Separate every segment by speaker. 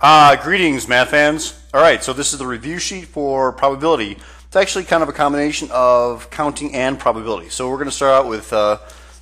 Speaker 1: Greetings, math fans. All right, so this is the review sheet for probability. It's actually kind of a combination of counting and probability. So we're going to start out with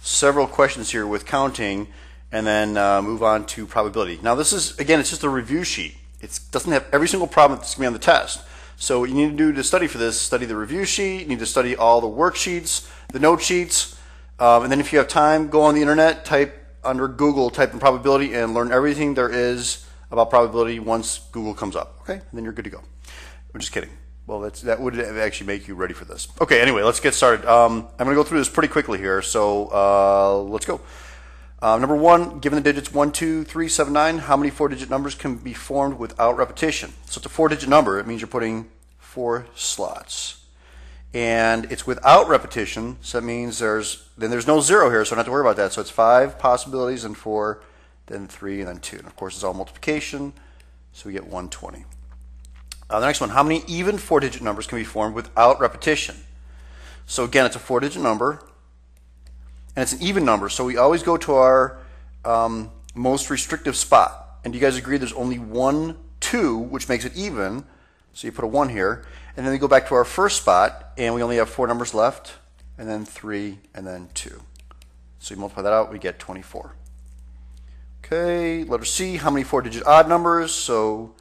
Speaker 1: several questions here with counting and then move on to probability. Now this is, again, it's just a review sheet. It doesn't have every single problem that's going to be on the test. So what you need to do to study for this, study the review sheet, you need to study all the worksheets, the note sheets, and then if you have time, go on the internet, type under Google, type in probability and learn everything there is about probability once Google comes up. Okay, and then you're good to go. I'm just kidding. Well, that would actually make you ready for this. Okay, anyway, let's get started. I'm going to go through this pretty quickly here, so let's go. Number one, given the digits 1, 2, 3, 7, 9, how many four-digit numbers can be formed without repetition? So it's a four-digit number. It means you're putting 4 slots. And it's without repetition, so that means there's no 0 here, so I don't have to worry about that. So it's 5 possibilities and 4, then 3, and then 2. And of course, it's all multiplication, so we get 120. The next one, how many even four-digit numbers can be formed without repetition? So again, it's a four-digit number, and it's an even number, so we always go to our most restrictive spot. And do you guys agree there's only 1, 2, which makes it even, so you put a 1 here, and then we go back to our first spot, and we only have 4 numbers left, and then 3, and then 2. So you multiply that out, we get 24. Okay, letter C, how many four-digit odd numbers? So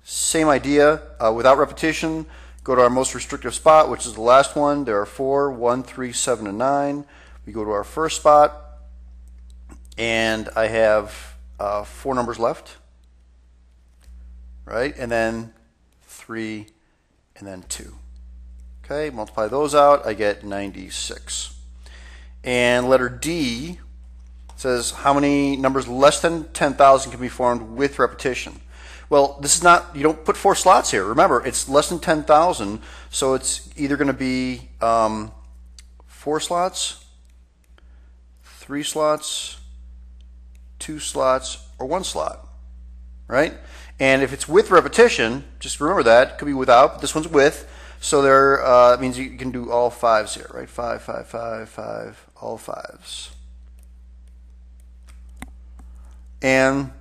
Speaker 1: same idea, without repetition, go to our most restrictive spot, which is the last one. There are 4, 1, 3, 7, and 9. We go to our first spot, and I have 4 numbers left, right? And then 3, and then 2. Okay, multiply those out, I get 96. And letter D says how many numbers less than 10,000 can be formed with repetition. Well, this is not, you don't put 4 slots here. Remember, it's less than 10,000, so it's either going to be 4 slots, 3 slots, 2 slots, or 1 slot, right? And if it's with repetition, just remember that, it could be without, but this one's with, so there, it means you can do all 5s here, right? 5, 5, 5, 5, all 5s. And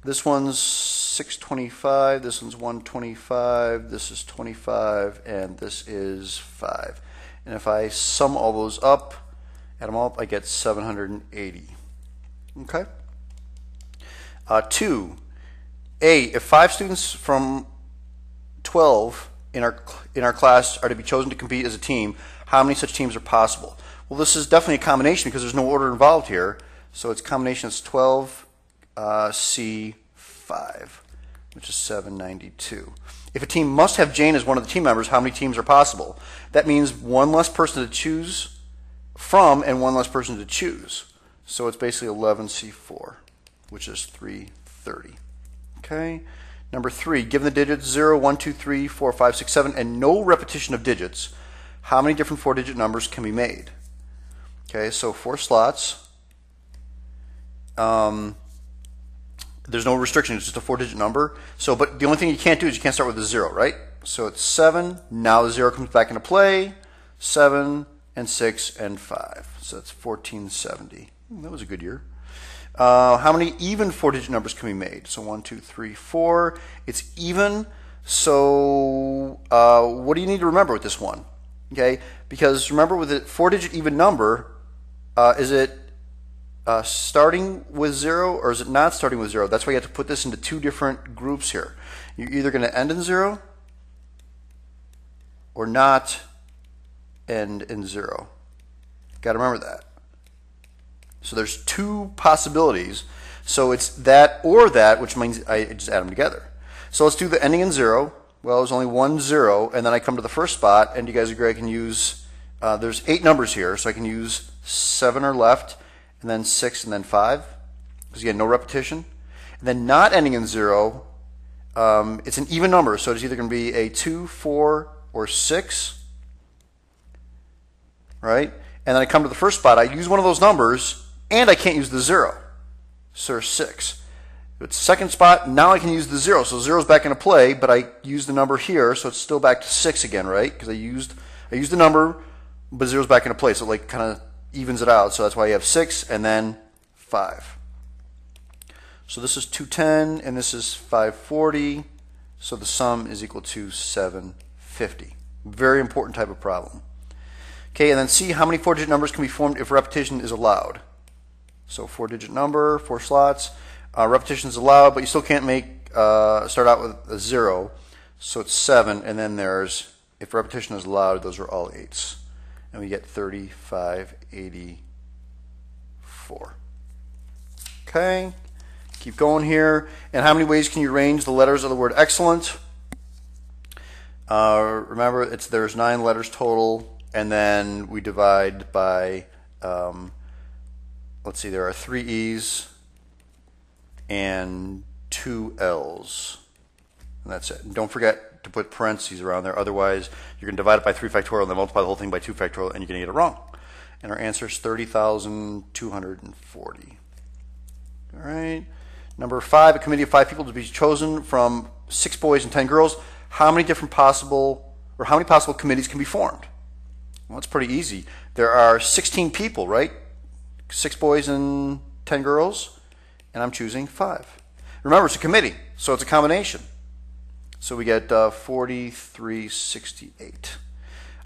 Speaker 1: this one's 625, this one's 125, this is 25, and this is 5. And if I sum all those up, add them all up, I get 780. Okay? 2. If 5 students from 12 in our class are to be chosen to compete as a team, how many such teams are possible? Well, this is definitely a combination because there's no order involved here. So it's combination is 12 C5, which is 792. If a team must have Jane as one of the team members, how many teams are possible? That means one less person to choose from and one less person to choose. So it's basically 11C4, which is 330. Okay. Number 3, given the digits 0, 1, 2, 3, 4, 5, 6, 7, and no repetition of digits, how many different four-digit numbers can be made? Okay, so 4 slots. There's no restriction, it's just a four-digit number. So, but the only thing you can't do is you can't start with a 0, right? So it's 7, now the 0 comes back into play, 7, and 6, and 5. So that's 1470. That was a good year. How many even four-digit numbers can be made? So 1, 2, 3, 4. It's even. So what do you need to remember with this one? Okay, because remember with a four-digit even number, is it starting with 0 or is it not starting with 0? That's why you have to put this into 2 different groups here. You're either going to end in 0 or not end in 0. Got to remember that. So there's 2 possibilities. So it's that or that, which means I just add them together. So let's do the ending in 0. Well, there's only 1 0, and then I come to the first spot, and you guys agree I can use, there's 8 numbers here, so I can use 7 are left, and then 6, and then 5, because again, no repetition. And then not ending in 0, it's an even number, so it's either going to be a 2, 4, or 6, right? And then I come to the first spot, I use one of those numbers, and I can't use the 0, so there's 6. It's second spot, now I can use the 0, so 0 is back into play, but I use the number here, so it's still back to 6 again, right? Because I used the number, but 0 is back into play, so it like kind of evens it out. So that's why you have 6 and then 5. So this is 210 and this is 540. So the sum is equal to 750. Very important type of problem. Okay, and then see how many 4-digit numbers can be formed if repetition is allowed. So 4-digit number, 4 slots. Repetition is allowed, but you still can't make start out with a 0. So it's 7, and then there's, if repetition is allowed, those are all 8s. And we get 3584. Okay, keep going here. And how many ways can you arrange the letters of the word excellent? Remember, there's 9 letters total, and then we divide by, let's see, there are 3 E's and 2 L's. And that's it. And don't forget to put parentheses around there. Otherwise, you're going to divide it by 3 factorial and then multiply the whole thing by 2 factorial, and you're going to get it wrong. And our answer is 30,240. All right. Number 5, a committee of 5 people to be chosen from 6 boys and 10 girls. How many possible committees can be formed? Well, it's pretty easy. There are 16 people, right? 6 boys and 10 girls, and I'm choosing 5. Remember, it's a committee, so it's a combination. So we get 4368.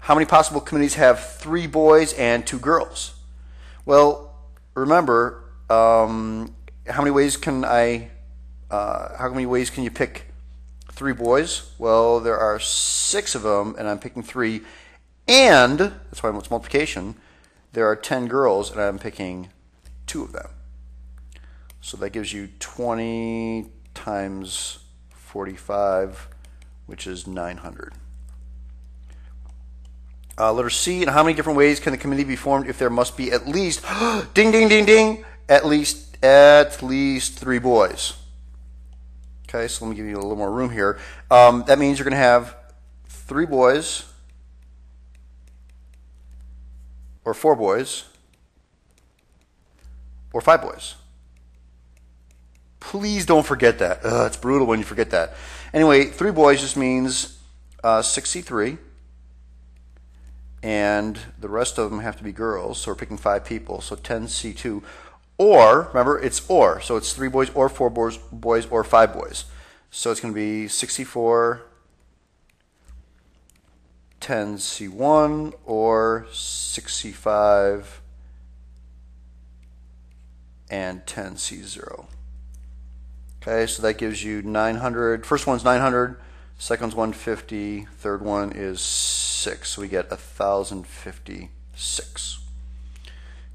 Speaker 1: How many possible committees have 3 boys and 2 girls? Well, remember, how many ways can you pick 3 boys? Well, there are 6 of them, and I'm picking 3. And, that's why it's multiplication, there are 10 girls, and I'm picking 2 of them. So that gives you 20 times 45, which is 900. Letter C, and how many different ways can the committee be formed if there must be at least, ding, ding, ding, ding, at least 3 boys? Okay, so let me give you a little more room here. That means you're going to have 3 boys, or 4 boys, or 5 boys. Please don't forget that. It's brutal when you forget that. Anyway, 3 boys just means 63, and the rest of them have to be girls, so we're picking 5 people, so 10C2. Or, remember, it's or, so it's 3 boys or 4 boys or 5 boys. So it's going to be 64, 10C1, or 65 and 10C0. Okay, so that gives you 900. First one's 900, second one's 150, third one is 6. So we get 1,056.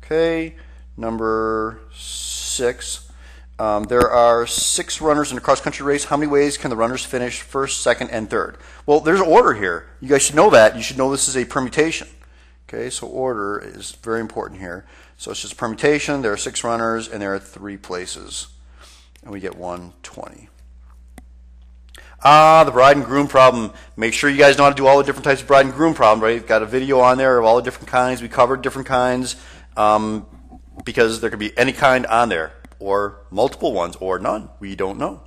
Speaker 1: Okay, number 6. There are 6 runners in a cross-country race. How many ways can the runners finish first, second, and third? Well, there's order here. You guys should know that. You should know this is a permutation. Okay, so order is very important here. So it's just a permutation. There are 6 runners, and there are 3 places. And we get 120. The bride and groom problem. Make sure you guys know how to do all the different types of bride and groom problem, right? We've got a video on there of all the different kinds. We covered different kinds because there could be any kind on there, or multiple ones, or none. We don't know.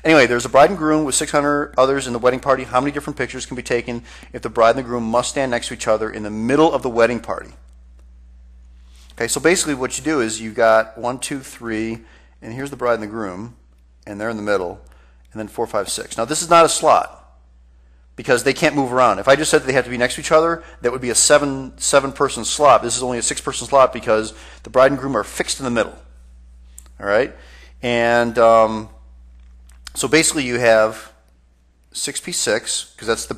Speaker 1: Anyway, there's a bride and groom with 600 others in the wedding party. How many different pictures can be taken if the bride and the groom must stand next to each other in the middle of the wedding party? Okay, so basically what you do is you've got 1, 2, 3, and here's the bride and the groom, and they're in the middle, and then 4, 5, 6. Now this is not a slot because they can't move around. If I just said that they have to be next to each other, that would be a 7-person slot. This is only a 6-person slot because the bride and groom are fixed in the middle. All right, and so basically you have 6p6 because that's the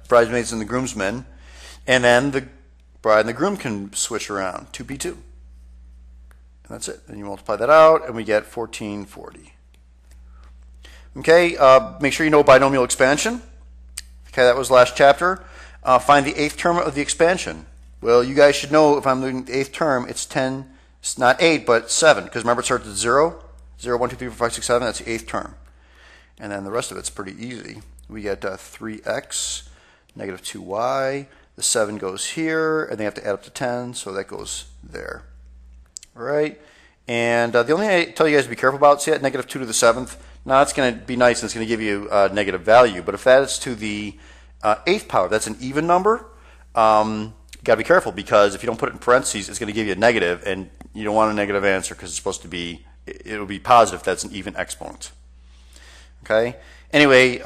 Speaker 1: bridesmaids and the groomsmen, and then the bride and the groom can switch around, 2p2. And that's it. And you multiply that out, and we get 1440. Okay, make sure you know binomial expansion. Okay, that was last chapter. Find the 8th term of the expansion. Well, you guys should know if I'm doing the 8th term, it's 10. It's not 8, but 7. Because remember, it starts at 0. 0, 1, 2, 3, 4, 5, 6, 7. That's the 8th term. And then the rest of it's pretty easy. We get 3x, negative 2y. The 7 goes here, and they have to add up to 10, so that goes there. All right, and the only thing I tell you guys to be careful about, see that negative 2 to the 7th? Now it's going to be nice, and it's going to give you a negative value, but if that is to the 8th power, that's an even number, you got to be careful because if you don't put it in parentheses, it's going to give you a negative, and you don't want a negative answer because it's supposed to be it'll be positive if that's an even exponent. Okay. Anyway,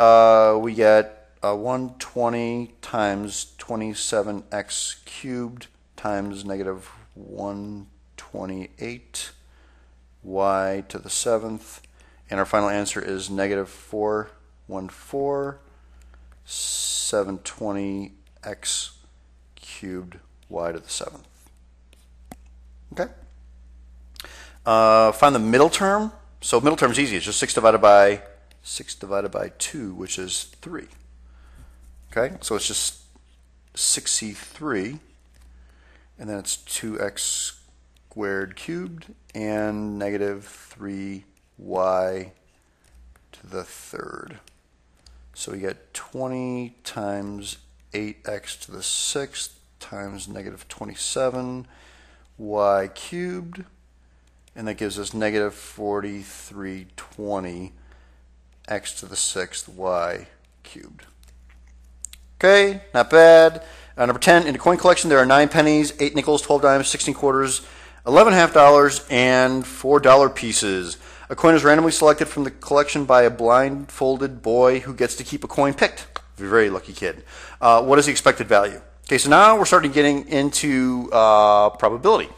Speaker 1: we get 120 times 27x cubed times negative 128 y to the 7th, and our final answer is negative 414 720x cubed y to the 7th. Okay. Find the middle term. So middle term is easy. It's just 6 divided by 2, which is 3. Okay, so it's just 6c3, and then it's 2x squared cubed and negative 3y to the 3rd. So we get 20 times 8x to the 6th times negative 27 y cubed, and that gives us negative 4320 x to the 6th y cubed. Okay, not bad. Number 10, in the coin collection there are 9 pennies, 8 nickels, 12 dimes, 16 quarters, 11 half dollars, and $4 pieces. A coin is randomly selected from the collection by a blindfolded boy who gets to keep a coin picked. Very lucky kid. What is the expected value? Okay, so now we're starting getting into probability.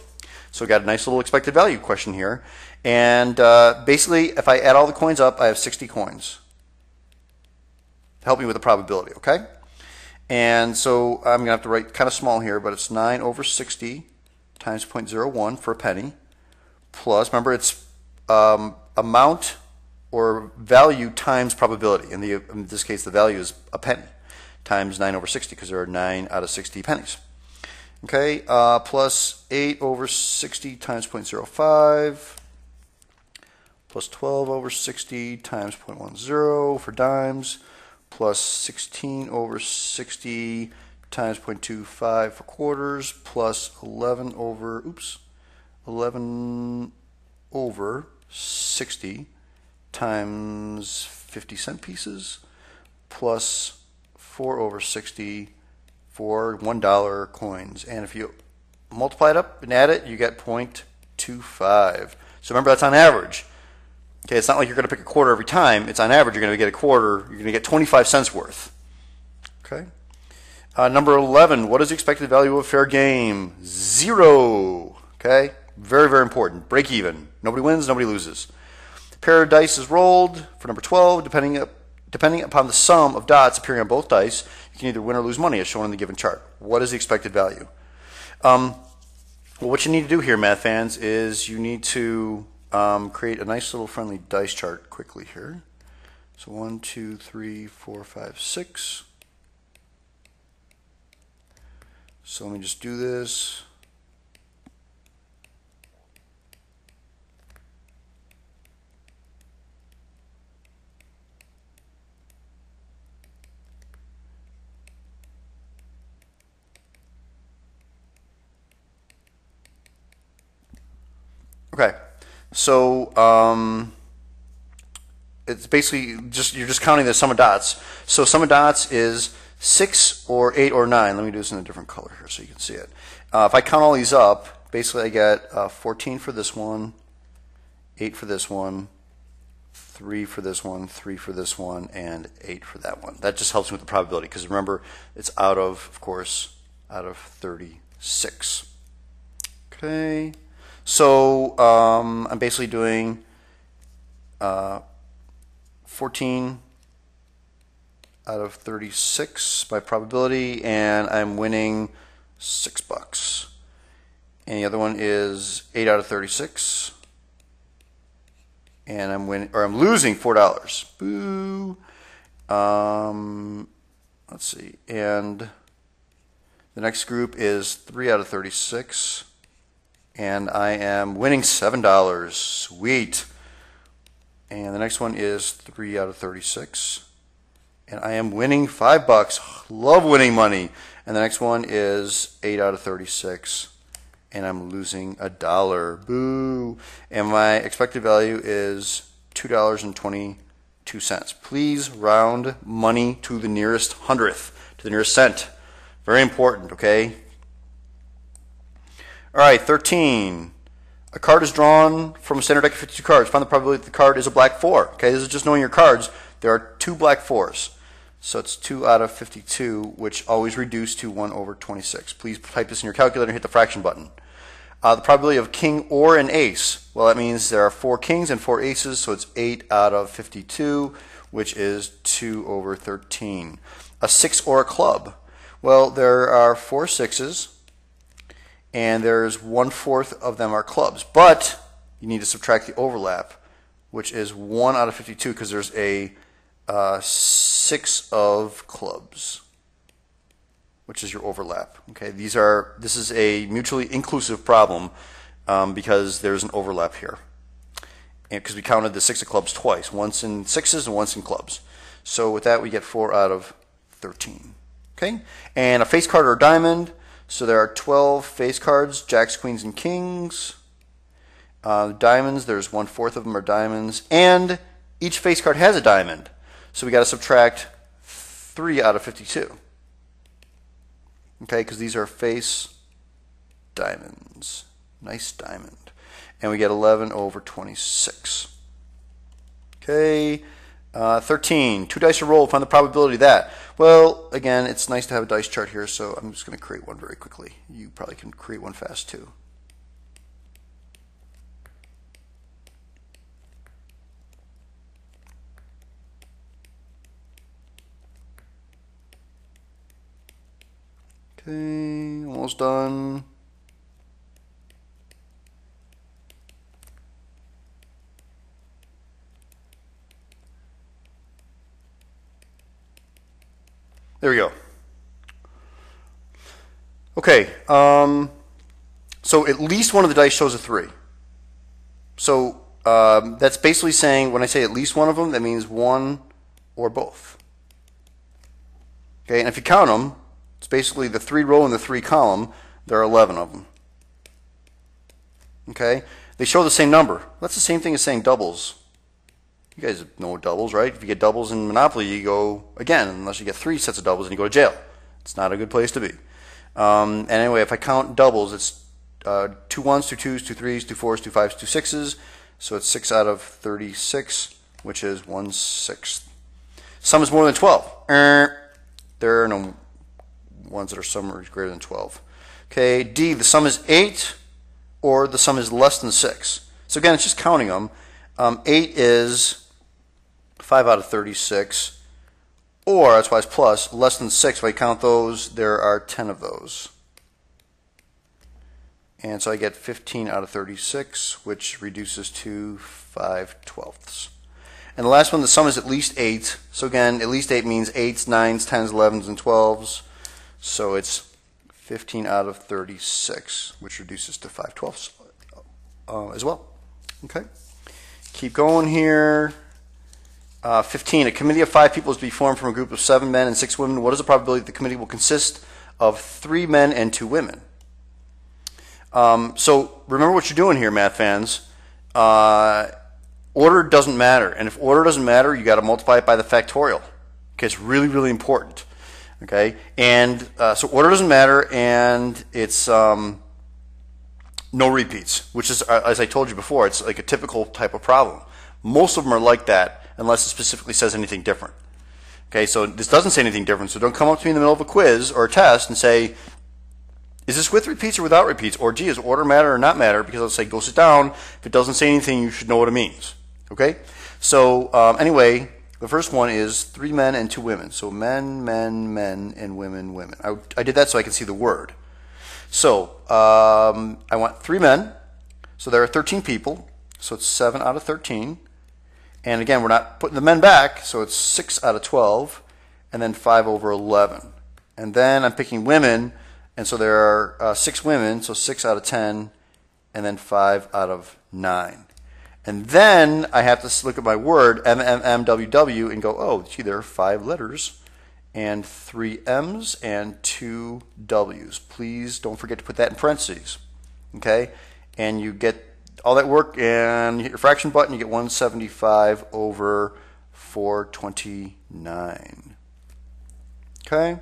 Speaker 1: So we got a nice little expected value question here. And basically, if I add all the coins up, I have 60 coins. Help me with the probability, okay? And so I'm going to have to write kind of small here, but it's 9 over 60 times 0.01 for a penny, plus, remember, it's amount or value times probability. In this case, the value is a penny, times 9 over 60, because there are 9 out of 60 pennies. Okay, plus 8 over 60 times 0.05, plus 12 over 60 times 0.10 for dimes, plus 16 over 60 times 0.25 for quarters, plus 11 over 60 times 50-cent pieces, plus 4 over 60 for $1 coins. And if you multiply it up and add it, you get 0.25. So remember, that's on average. Okay, it's not like you're going to pick a quarter every time. It's on average, you're going to get a quarter. You're going to get 25 cents worth. Okay. Number 11, what is the expected value of fair game? 0. Okay, very, very important. Break even. Nobody wins, nobody loses. A pair of dice is rolled for number 12. Depending upon the sum of dots appearing on both dice, you can either win or lose money as shown in the given chart. What is the expected value? Well, what you need to do here, math fans, is you need to create a nice little friendly dice chart quickly here. So 1, 2, 3, 4, 5, 6. So let me just do this. Okay, so it's basically you're just counting the sum of dots. So sum of dots is 6 or 8 or 9. Let me do this in a different color here so you can see it. If I count all these up, basically I get 14 for this one, 8 for this one, 3 for this one, 3 for this one, and 8 for that one. That just helps me with the probability, because remember, it's out of course, out of 36. Okay. So I'm basically doing 14 out of 36 by probability, and I'm winning $6. And the other one is 8 out of 36, and I'm losing $4. Boo. Let's see. And the next group is 3 out of 36. And I am winning $7. Sweet. And the next one is 3 out of 36. And I am winning $5. Love winning money. And the next one is 8 out of 36. And I'm losing $1. Boo. And my expected value is $2.22. Please round money to the nearest hundredth, to the nearest cent. Very important, okay? All right, 13. A card is drawn from a standard deck of 52 cards. Find the probability that the card is a black 4. Okay, this is just knowing your cards. There are 2 black 4s. So it's 2 out of 52, which always reduce to 1 over 26. Please type this in your calculator and hit the fraction button. The probability of king or an ace. Well, that means there are 4 kings and 4 aces, so it's 8 out of 52, which is 2 over 13. A 6 or a club. Well, there are 4 6s. And there's 1/4 of them are clubs. But you need to subtract the overlap, which is 1 out of 52 because there's a 6 of clubs, which is your overlap. Okay, this is a mutually inclusive problem because there's an overlap here. And because we counted the 6 of clubs twice, once in 6s and once in clubs. So with that, we get 4 out of 13. Okay, and a face card or a diamond. So there are 12 face cards, jacks, queens, and kings. Diamonds, there's 1/4 of them are diamonds. And each face card has a diamond. So we got to subtract 3 out of 52. Okay, because these are face diamonds. Nice diamond. And we get 11 over 26. Okay. 13. 2 dice are rolled. Find the probability of that. Well, again, it's nice to have a dice chart here, so I'm just going to create one very quickly. You probably can create one fast too. Okay, almost done. There we go. Okay, so at least one of the dice shows a 3. So that's basically saying when I say at least one of them, that means one or both. Okay, and if you count them, it's basically the 3 row and the 3 column. There are 11 of them. Okay, they show the same number. That's the same thing as saying doubles. You guys know doubles, right? If you get doubles in Monopoly, you go again, unless you get 3 sets of doubles and you go to jail. It's not a good place to be. And anyway, if I count doubles, it's 2 1s, 2 2s, 2 3s, 2 4s, 2 5s, 2 6s. So it's 6 out of 36, which is 1/6. Sum is more than 12. There are no ones that are somewhere greater than 12. Okay, D, the sum is 8 or the sum is less than 6. So again, it's just counting them. 8 is 5 out of 36, or that's why it's plus, less than 6. If I count those, there are 10 of those. And so I get 15 out of 36, which reduces to 5/12. And the last one, the sum is at least 8. So again, at least 8 means 8s, 9s, 10s, 11s, and 12s. So it's 15 out of 36, which reduces to 5/12 as well. Okay. Keep going here. 15. A committee of 5 people is to be formed from a group of 7 men and 6 women. What is the probability that the committee will consist of 3 men and 2 women? So remember what you're doing here, math fans. Order doesn't matter. And if order doesn't matter, you got to multiply it by the factorial. Okay, it's really, really important. Okay, and so order doesn't matter, and it's no repeats, which is, as I told you before, it's like a typical type of problem. Most of them are like that, unless it specifically says anything different. Okay, so this doesn't say anything different, so don't come up to me in the middle of a quiz or a test and say, is this with repeats or without repeats? Or, gee, does order matter or not matter? Because I'll say, go sit down. If it doesn't say anything, you should know what it means. Okay, so anyway, the first one is 3 men and 2 women. So men, men, men, and women, women. I did that so I can see the word. So I want 3 men. So there are 13 people. So it's 7 out of 13. And again, we're not putting the men back, so it's 6 out of 12, and then 5 over 11. And then I'm picking women, and so there are 6 women, so 6 out of 10, and then 5 out of 9. And then I have to look at my word, M, M, M, W, W, and go, oh, gee, there are 5 letters, and 3 M's, and 2 W's. Please don't forget to put that in parentheses. Okay? And you get all that work, and you hit your fraction button, you get 175 over 429. Okay?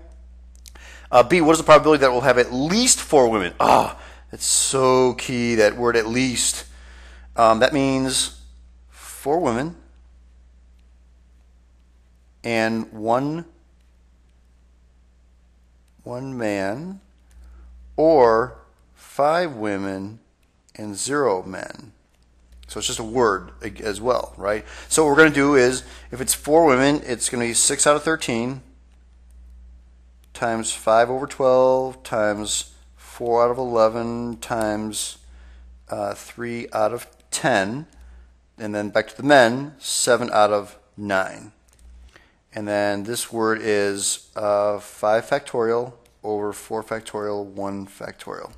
Speaker 1: B, what is the probability that we'll have at least 4 women? It's so key, that word at least. That means 4 women and one man, or 5 women and 0 men. So it's just a word as well, right? So what we're going to do is, if it's 4 women, it's going to be 6 out of 13 times 5 over 12 times 4 out of 11 times 3 out of 10, and then back to the men, 7 out of 9. And then this word is 5 factorial over 4 factorial 1 factorial.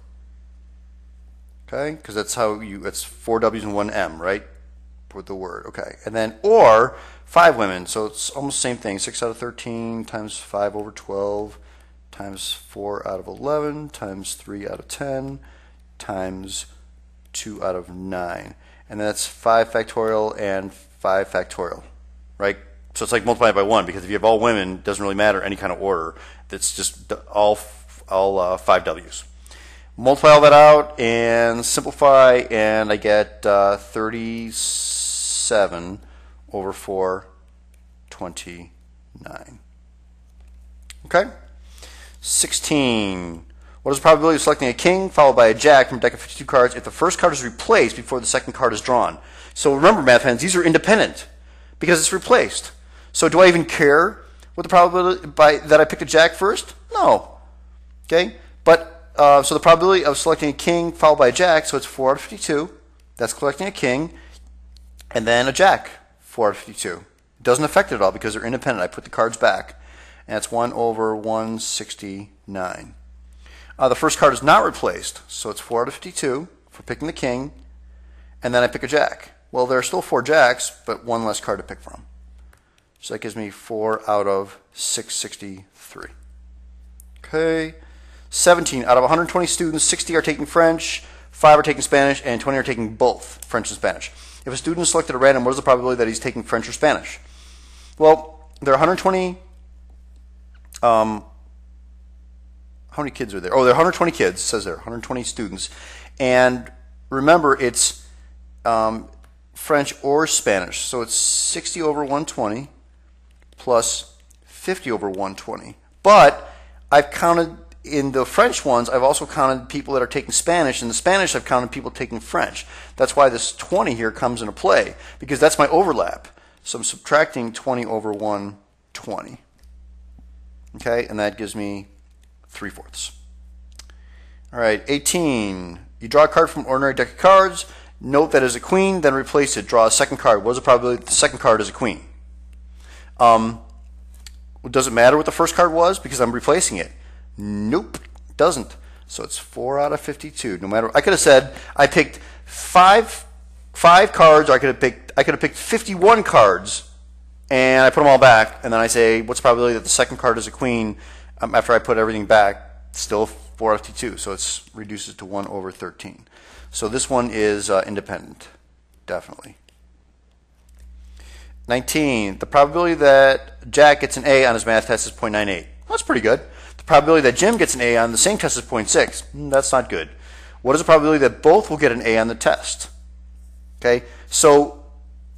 Speaker 1: Okay, because that's how it's 4 W's and 1 M, right? With the word. Okay, and then or 5 women, so it's almost the same thing. 6 out of 13 times 5 over 12 times 4 out of 11 times 3 out of 10 times 2 out of 9. And that's 5 factorial and 5 factorial, right? So it's like multiplied by 1, because if you have all women, it doesn't really matter any kind of order. It's just all 5 W's. Multiply all that out and simplify, and I get 37 over 429. Okay? 16. What is the probability of selecting a king followed by a jack from a deck of 52 cards if the first card is replaced before the second card is drawn? So remember, math fans, these are independent because it's replaced. So do I even care what the probability that I picked a jack first? No. Okay? But so the probability of selecting a king followed by a jack, so it's 4 out of 52. That's selecting a king, and then a jack, 4 out of 52. It doesn't affect it at all because they're independent. I put the cards back, and it's 1 over 169. The first card is not replaced, so it's 4 out of 52 for picking the king, and then I pick a jack. Well, there are still 4 jacks, but 1 less card to pick from. So that gives me 4 out of 663. Okay. 17. Out of 120 students, 60 are taking French, 5 are taking Spanish, and 20 are taking both French and Spanish. If a student is selected at random, what is the probability that he's taking French or Spanish? Well, there are 120. How many kids are there? Oh, there are 120 kids. It says there, 120 students. And remember, it's French or Spanish. So it's 60 over 120 plus 50 over 120. But I've counted, in the French ones, I've also counted people that are taking Spanish. In the Spanish, I've counted people taking French. That's why this 20 here comes into play, because that's my overlap. So I'm subtracting 20 over 120. Okay, and that gives me 3/4. All right, 18. You draw a card from an ordinary deck of cards. Note that as a queen, then replace it. Draw a second card. What is the probability that the second card is a queen? Does it matter what the first card was because I'm replacing it? Nope, it doesn't. So it's 4 out of 52. No matter, I could have said I picked five cards, or I could have picked 51 cards, and I put them all back, and then I say, what's the probability that the second card is a queen after I put everything back? Still 4 out of 52, so it reduces to 1 over 13. So this one is independent, definitely. 19. The probability that Jack gets an A on his math test is 0.98. That's pretty good. The probability that Jim gets an A on the same test is 0.6. That's not good. What is the probability that both will get an A on the test? Okay, so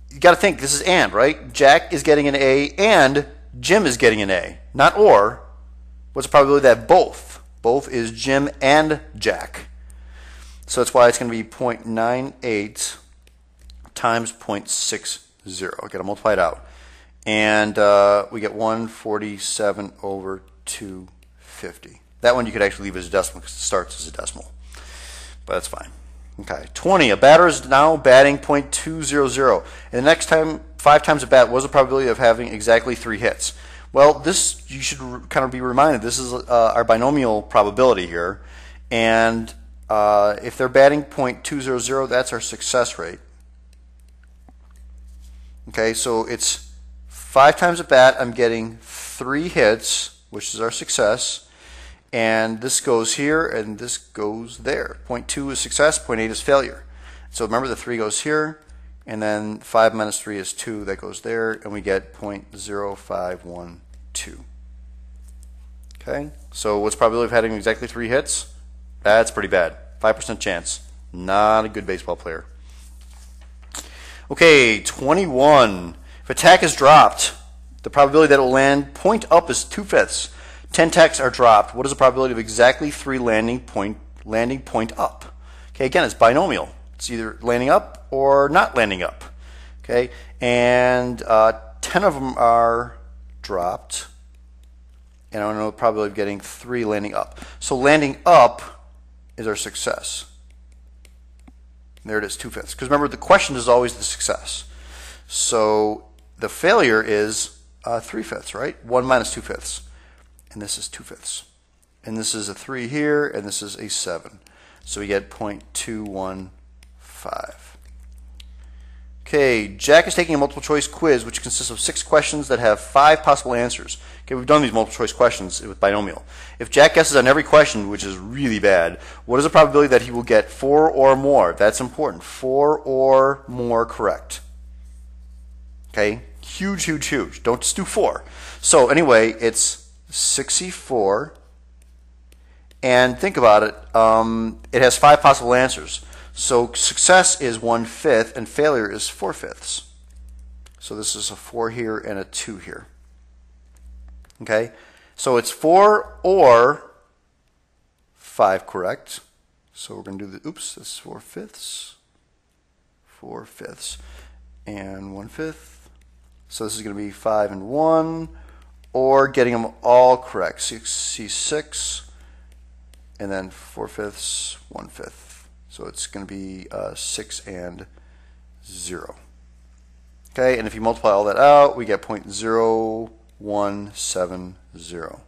Speaker 1: you got to think, this is and, right? Jack is getting an A and Jim is getting an A, not or. What's the probability that both? Both is Jim and Jack. So that's why it's going to be 0.98 times 0.60. I got to multiply it out. And we get 147 over 250. That one you could actually leave as a decimal because it starts as a decimal. But that's fine. Okay, 20. A batter is now batting .200. And the next time, 5 times a bat, what was the probability of having exactly 3 hits? Well, this, you should kind of be reminded, this is our binomial probability here. And if they're batting .200, that's our success rate. Okay, so it's 5 times a bat, I'm getting 3 hits, which is our success. And this goes here, and this goes there. 0.2 is success, 0.8 is failure. So remember, the 3 goes here, and then 5 minus 3 is 2, that goes there, and we get 0.0512. Okay, so what's the probability of having exactly 3 hits? That's pretty bad, 5% chance. Not a good baseball player. Okay, 21. If a tack is dropped, the probability that it will land point up is 2/5. 10 tacks are dropped. What is the probability of exactly 3 landing point up? Okay, again, it's binomial. It's either landing up or not landing up. Okay, and 10 of them are dropped, and I don't know the probability of getting 3 landing up. So landing up is our success. There it is, 2/5. Because remember, the question is always the success. So the failure is 3/5, right? 1 minus 2/5. And this is 2/5. And this is a 3 here, and this is a 7. So we get 0.215. Okay, Jack is taking a multiple choice quiz which consists of 6 questions that have 5 possible answers. Okay, we've done these multiple choice questions with binomial. If Jack guesses on every question, which is really bad, what is the probability that he will get 4 or more? That's important. 4 or more correct. Okay, huge, huge, huge. Don't just do 4. So anyway, it's 64. And think about it. It has 5 possible answers. So success is 1/5 and failure is 4/5. So this is a 4 here and a 2 here. Okay, so it's 4 or 5 correct. So we're going to do the, oops, this is 4/5, 4/5, and 1/5. So this is going to be 5 and 1, or getting them all correct. 6, and then 4/5, 1/5. So it's going to be 6 and 0. Okay, and if you multiply all that out, we get 0.0170.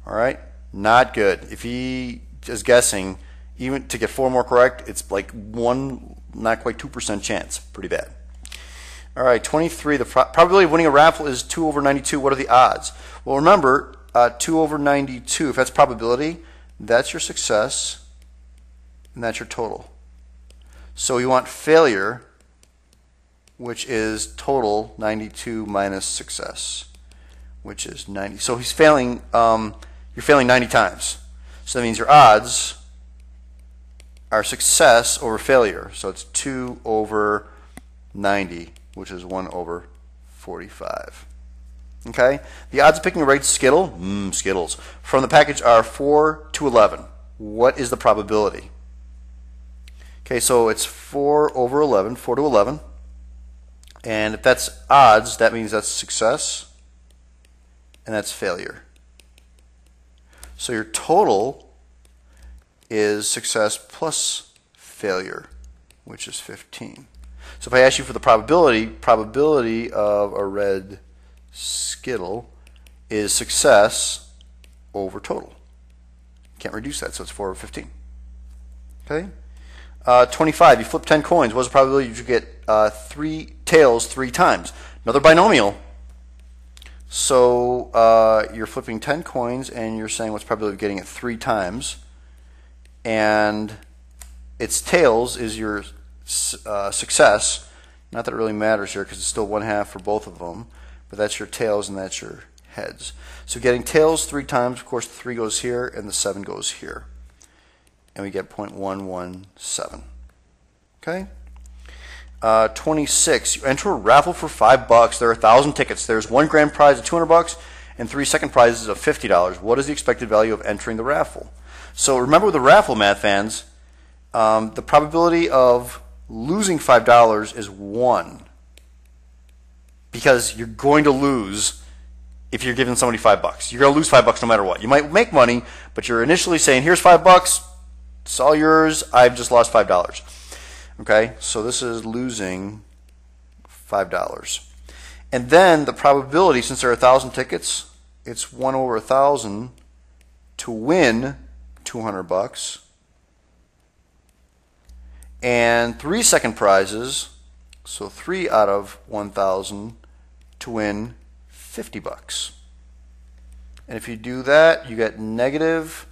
Speaker 1: All right, not good. If he is guessing, even to get 4 more correct, it's like 1, not quite 2% chance. Pretty bad. All right, 23. The probability of winning a raffle is 2/92. What are the odds? Well, remember, 2/92. If that's probability, that's your success. And that's your total. So you want failure, which is total 92 minus success, which is 90. So he's failing. You're failing 90 times. So that means your odds are success over failure. So it's 2/90, which is 1/45. Okay. The odds of picking a right Skittle, Skittles, from the package are 4 to 11. What is the probability? Okay, so it's 4/11, 4 to 11. And if that's odds, that means that's success, and that's failure. So your total is success plus failure, which is 15. So if I ask you for the probability of a red Skittle is success over total. Can't reduce that, so it's 4/15. Okay? 25, you flip 10 coins. What's the probability you get 3 tails 3 times? Another binomial. So you're flipping 10 coins and you're saying what's the probability of getting it 3 times. And its tails is your success. Not that it really matters here because it's still 1/2 for both of them. But that's your tails and that's your heads. So getting tails 3 times, of course the 3 goes here and the 7 goes here. And we get 0.117. Okay. 26. You enter a raffle for $5. There are 1,000 tickets. There's 1 grand prize of $200 and 3 second prizes of $50. What is the expected value of entering the raffle? So remember with the raffle, math fans, the probability of losing $5 is 1, because you're going to lose. If you're giving somebody $5, you're going to lose $5 no matter what. You might make money, but you're initially saying, here's $5. It's all yours. I've just lost $5. Okay, so this is losing $5. And then the probability, since there are 1,000 tickets, it's 1/1,000 to win $200. And 3 second prizes, so 3 out of 1,000 to win $50. And if you do that, you get negative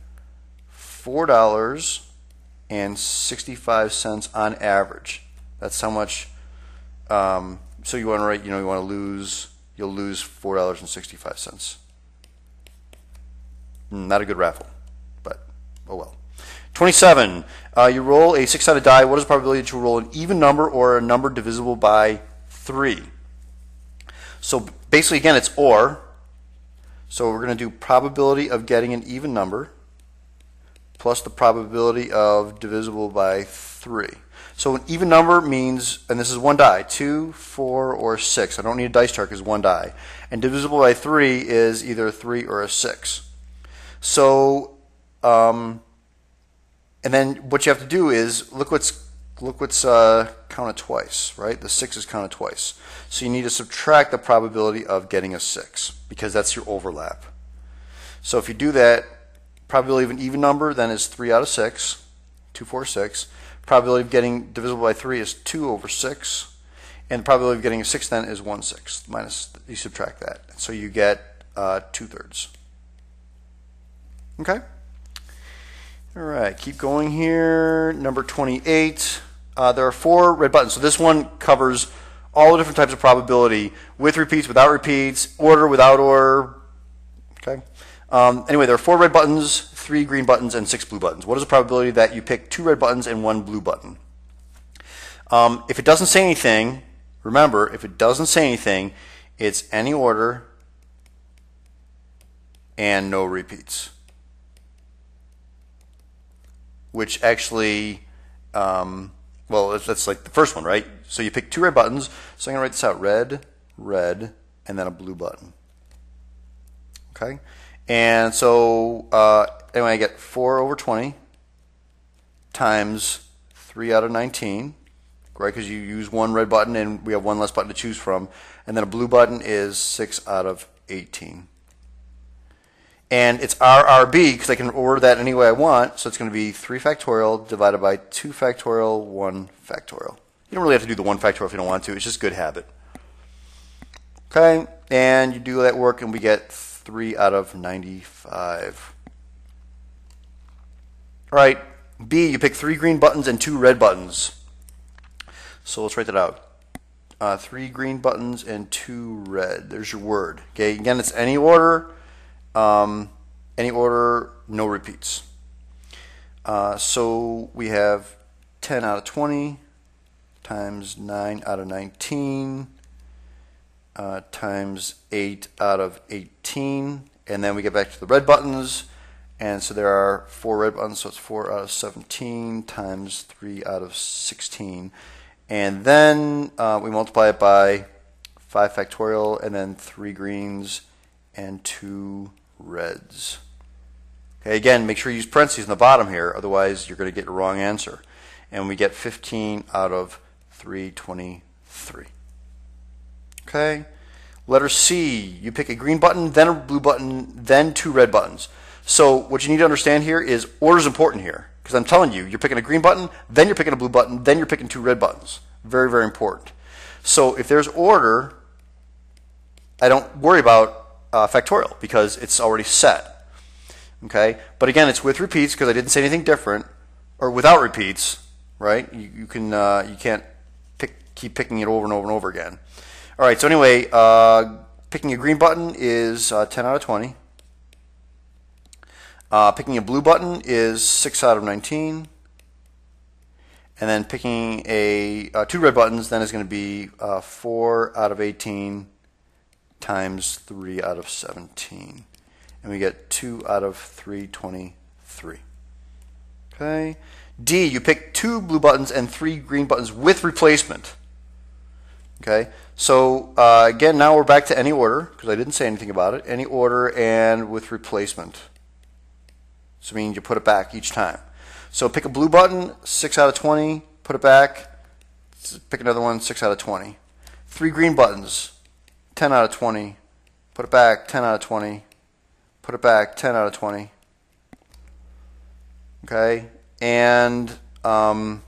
Speaker 1: $4.65 on average. That's how much. So you want to write, you want to lose. You'll lose $4.65. Not a good raffle, but oh well. 27. You roll a 6-sided die. What is the probability that you roll an even number or a number divisible by 3? So basically, again, it's OR. So we're going to do probability of getting an even number plus the probability of divisible by 3. So an even number means, and this is one die, 2, 4, or 6. I don't need a dice chart because one die. And divisible by 3 is either a 3 or a 6. So, and then what you have to do is look what's counted twice, right? The 6 is counted twice. So you need to subtract the probability of getting a 6 because that's your overlap. So if you do that, probability of an even number then is 3 out of 6, 2, 4, 6. Probability of getting divisible by 3 is 2 over 6. And the probability of getting a 6 then is 1/6 minus, you subtract that. So you get 2/3. Okay? All right, keep going here. Number 28. There are 4 red buttons. So this one covers all the different types of probability with repeats, without repeats, order, without order. Okay? Anyway, there are 4 red buttons, 3 green buttons, and 6 blue buttons. What is the probability that you pick 2 red buttons and 1 blue button? If it doesn't say anything, remember, if it doesn't say anything, it's any order and no repeats. Which actually, well, that's like the first one, right? So you pick 2 red buttons. So I'm going to write this out, red, red, and then a blue button. Okay? And so, anyway, I get 4 over 20 times 3 out of 19, right? Because you use 1 red button and we have 1 less button to choose from. And then a blue button is 6 out of 18. And it's RRB because I can order that any way I want. So it's going to be 3 factorial divided by 2 factorial, 1 factorial. You don't really have to do the 1 factorial if you don't want to. It's just good habit. Okay, and you do that work and we get 3 out of 95. All right, B, you pick 3 green buttons and 2 red buttons. So let's write that out. 3 green buttons and 2 red. There's your word. Okay, again, it's any order. Any order, no repeats. So we have 10 out of 20 times 9 out of 19 times 8 out of 18. And then we get back to the red buttons. And so there are 4 red buttons, so it's 4 out of 17 times 3 out of 16. And then we multiply it by 5 factorial and then 3 greens and 2 reds. Okay, again, make sure you use parentheses in the bottom here, otherwise you're going to get a wrong answer. And we get 15 out of 323. Okay, letter C, you pick a green button, then a blue button, then 2 red buttons. So what you need to understand here is order is important here, because I'm telling you, you're picking a green button, then you're picking a blue button, then you're picking 2 red buttons. Very, very important. So if there's order, I don't worry about factorial because it's already set. Okay, but again, it's with repeats because I didn't say anything different, or without repeats, right? You can't keep picking it over and over and over again. All right, so anyway, picking a green button is 10 out of 20. Picking a blue button is 6 out of 19. And then picking a 2 red buttons then is going to be 4 out of 18 times 3 out of 17. And we get 2 out of 323. Okay. D, you pick 2 blue buttons and 3 green buttons with replacement. Okay. So again, now we're back to any order because I didn't say anything about it. Any order and with replacement. So it means you put it back each time. So pick a blue button, 6 out of 20, put it back. Pick another one, 6 out of 20. 3 green buttons, 10 out of 20, put it back, 10 out of 20, put it back, 10 out of 20. Okay, and then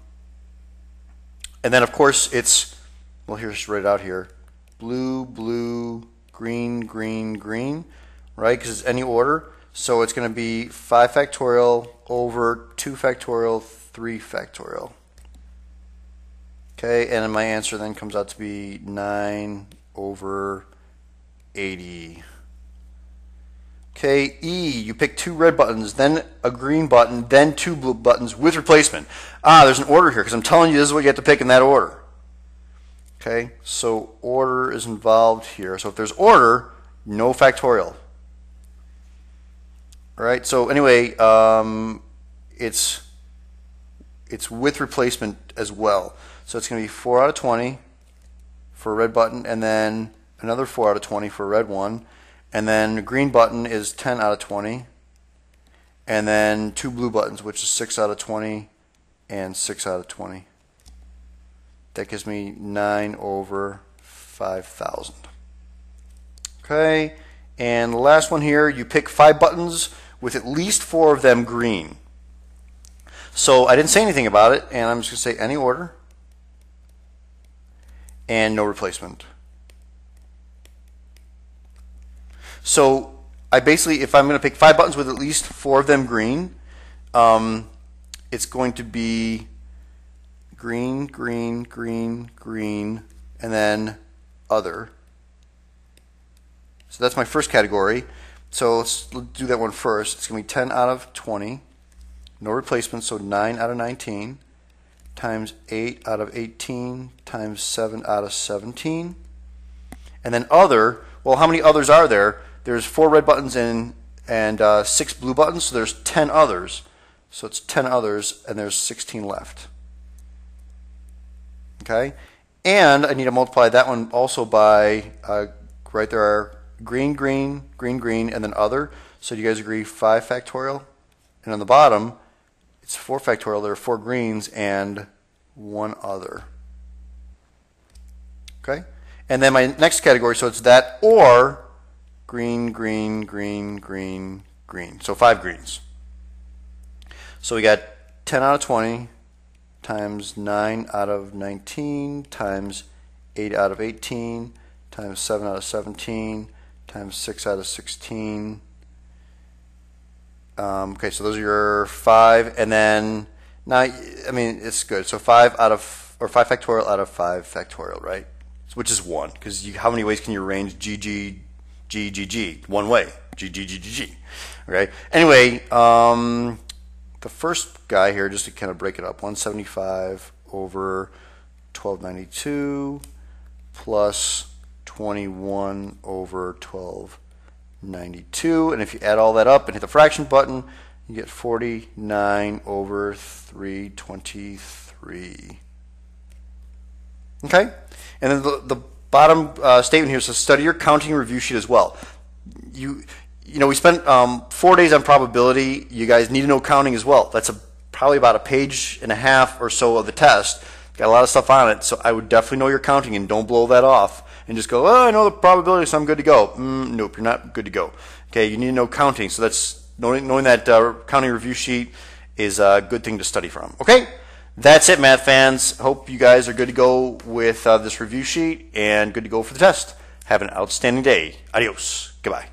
Speaker 1: of course it's, well, here's write it out here, blue, blue, green, green, green, right? Because it's any order, so it's going to be 5 factorial over 2 factorial, 3 factorial. Okay, and then my answer then comes out to be 9 over 80. Okay, E, you pick 2 red buttons, then a green button, then 2 blue buttons with replacement. There's an order here because I'm telling you this is what you have to pick in that order. Okay, so order is involved here. So if there's order, no factorial. All right, so anyway, it's with replacement as well. So it's going to be 4 out of 20 for a red button, and then another 4 out of 20 for a red one. And then the green button is 10 out of 20. And then 2 blue buttons, which is 6 out of 20 and 6 out of 20. That gives me 9 over 5,000. Okay, and the last one here, you pick 5 buttons with at least 4 of them green. So I didn't say anything about it, and I'm just going to say any order and no replacement. So I basically, if I'm going to pick 5 buttons with at least 4 of them green, it's going to be green, green, green, green, and then other. So that's my first category. So let's do that one first. It's going to be 10 out of 20, no replacement, so 9 out of 19, times 8 out of 18, times 7 out of 17. And then other, well, how many others are there? There's 4 red buttons and 6 blue buttons, so there's 10 others. So it's 10 others, and there's 16 left. Okay? And I need to multiply that one also by, right there are green, green, green, green, and then other. So do you guys agree 5 factorial? And on the bottom, it's 4 factorial. There are 4 greens and 1 other. Okay? And then my next category, so it's that or green, green, green, green, green. So 5 greens. So we got 10 out of 20 times 9 out of 19 times 8 out of 18 times 7 out of 17 times 6 out of 16. Okay, so those are your 5, and then now, I mean, it's good. So 5 out of, or 5 factorial out of 5 factorial, right? Which is 1, because how many ways can you arrange G, G, G, G, G? One way, G, G, G, G, G. Okay. Anyway, the first guy here, just to kind of break it up, 175 over 1292 plus 21 over 1292. And if you add all that up and hit the fraction button, you get 49 over 323. Okay? And then the bottom statement here says study your counting review sheet as well. You know, we spent 4 days on probability. You guys need to know counting as well. That's probably about a page and a half or so of the test. Got a lot of stuff on it, so I would definitely know your counting and don't blow that off and just go, oh, I know the probability, so I'm good to go. Nope, you're not good to go. Okay, you need to know counting. So that's knowing that counting review sheet is a good thing to study from. Okay, that's it, math fans. Hope you guys are good to go with this review sheet and good to go for the test. Have an outstanding day. Adios. Goodbye.